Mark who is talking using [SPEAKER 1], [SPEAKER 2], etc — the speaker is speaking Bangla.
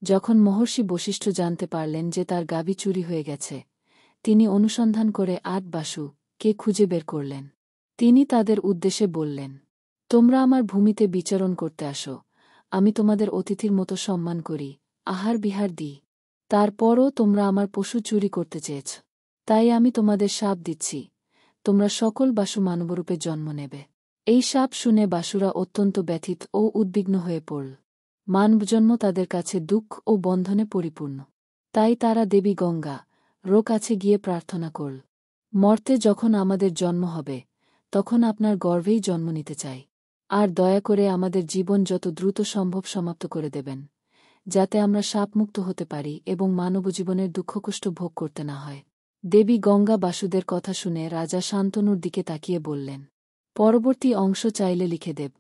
[SPEAKER 1] যখন মহর্ষি বশিষ্ঠ জানতে পারলেন যে তার গাভী চুরি হয়ে গেছে, তিনি অনুসন্ধান করে ৮ বাসুকে খুঁজে বের করলেন। তিনি তাদের উদ্দেশ্যে বললেন, তোমরা আমার ভূমিতে বিচরণ করতে আসো, আমি তোমাদের অতিথির মতো সম্মান করি, আহার বিহার দিই। তারপরও তোমরা আমার পশু চুরি করতে চেয়েছ, তাই আমি তোমাদের শাপ দিচ্ছি, তোমরা সকল বাসু মানবরূপে জন্ম নেবে। এই শাপ শুনে বাসুরা অত্যন্ত ব্যথিত ও উদ্বিগ্ন হয়ে পড়ল। মানবজন্ম তাদের কাছে দুঃখ ও বন্ধনে পরিপূর্ণ। তাই তারা দেবী গঙ্গার কাছে গিয়ে প্রার্থনা করল, মর্তে যখন আমাদের জন্ম হবে, তখন আপনার গর্ভেই জন্ম নিতে চাই। আর দয়া করে আমাদের জীবন যত দ্রুত সম্ভব সমাপ্ত করে দেবেন, যাতে আমরা শাপমুক্ত হতে পারি এবং মানবজীবনের দুঃখকষ্ট ভোগ করতে না হয়। দেবী গঙ্গা বাসুদের কথা শুনে রাজা শান্তনুর দিকে তাকিয়ে বললেন, পরবর্তী অংশ চাইলে লিখে দেব।